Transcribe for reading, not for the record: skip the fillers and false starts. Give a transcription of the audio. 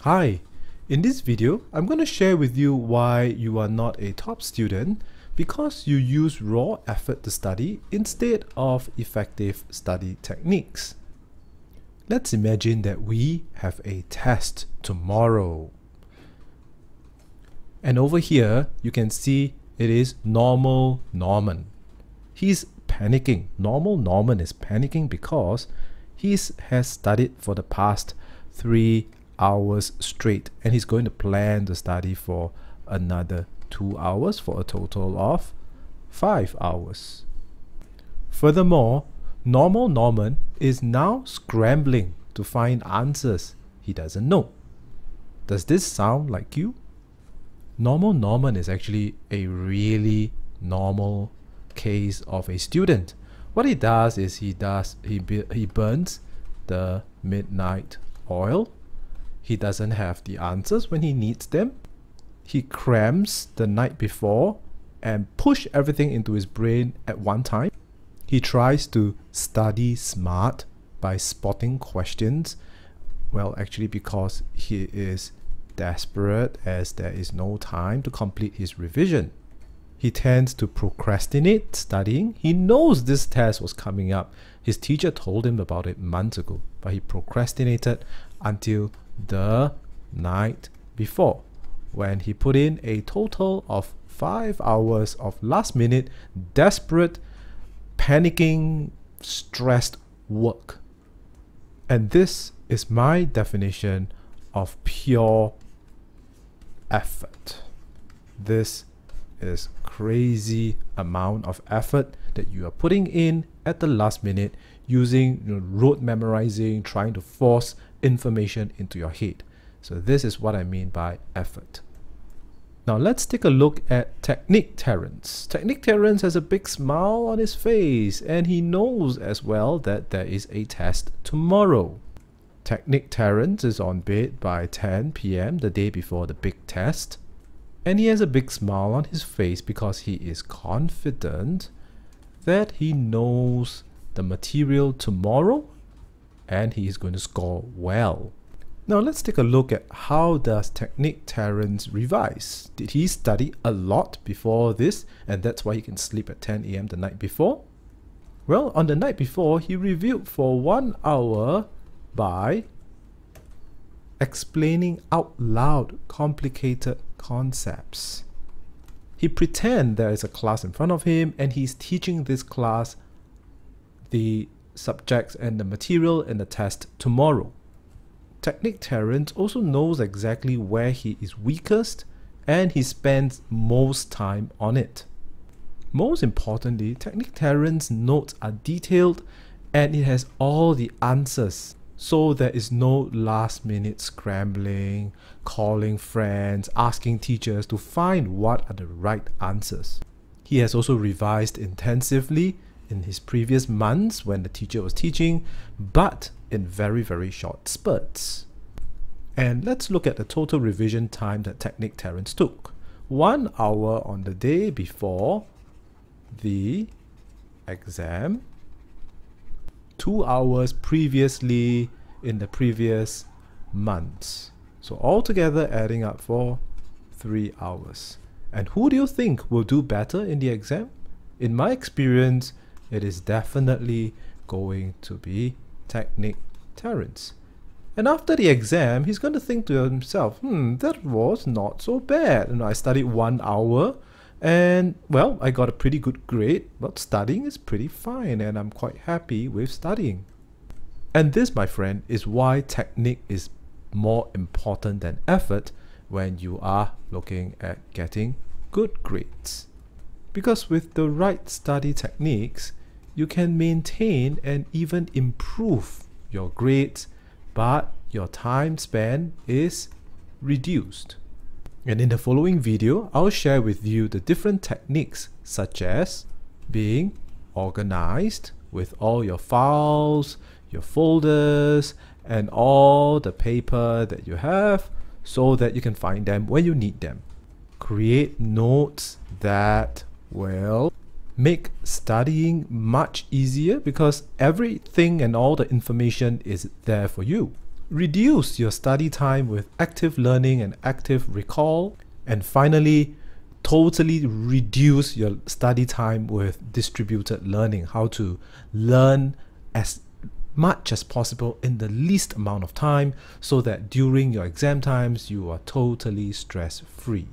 Hi, in this video, I'm going to share with you why you are not a top student because you use raw effort to study instead of effective study techniques. Let's imagine that we have a test tomorrow. And over here, you can see it is normal Norman. He's panicking. Normal Norman is panicking because he has studied for the past 3 hours straight, and he's going to plan to study for another 2 hours for a total of 5 hours. Furthermore, normal Norman is now scrambling to find answers he doesn't know. Does this sound like you? Normal Norman is actually a really normal case of a student. What he does is he burns the midnight oil. He doesn't have the answers when he needs them. He crams the night before and push everything into his brain at one time. He tries to study smart by spotting questions. Well, actually because he is desperate as there is no time to complete his revision. He tends to procrastinate studying. He knows this test was coming up. His teacher told him about it months ago, but he procrastinated until the night before, when he put in a total of 5 hours of last minute, desperate, panicking, stressed work. And this is my definition of pure effort. This is crazy amount of effort that you are putting in at the last minute using rote memorizing, trying to force information into your head. So this is what I mean by effort. Now let's take a look at Technique Terrence. Technique Terrence has a big smile on his face, and he knows as well that there is a test tomorrow. Technique Terrence is on bed by 10 p.m. the day before the big test, and he has a big smile on his face because he is confident that he knows the material tomorrow and he is going to score well. Now let's take a look at how does Technique Terrence revise. Did he study a lot before this and that's why he can sleep at 10 a.m. the night before? Well, on the night before, he reviewed for 1 hour by explaining out loud complicated concepts. He pretends there is a class in front of him and he's teaching this class the subjects and the material in the test tomorrow. Technique Terrence also knows exactly where he is weakest and he spends most time on it. Most importantly, Technique Terrence's notes are detailed and it has all the answers. So there is no last minute scrambling, calling friends, asking teachers to find what are the right answers. He has also revised intensively in his previous months when the teacher was teaching, but in very short spurts. And let's look at the total revision time that Technique Terrence took. 1 hour on the day before the exam, 2 hours previously in the previous months. So altogether adding up for 3 hours. And who do you think will do better in the exam? In my experience, it is definitely going to be Technique Terrence. And after the exam, he's going to think to himself, that was not so bad. I studied 1 hour and well, I got a pretty good grade, but studying is pretty fine and I'm quite happy with studying. And this, my friend, is why technique is more important than effort when you are looking at getting good grades. Because with the right study techniques, you can maintain and even improve your grades, but your time span is reduced. And in the following video, I'll share with you the different techniques such as being organized with all your files, your folders, and all the paper that you have so that you can find them when you need them. Create notes that will make studying much easier because everything and all the information is there for you. Reduce your study time with active learning and active recall. And finally, totally reduce your study time with distributed learning, how to learn as much as possible in the least amount of time so that during your exam times you are totally stress-free.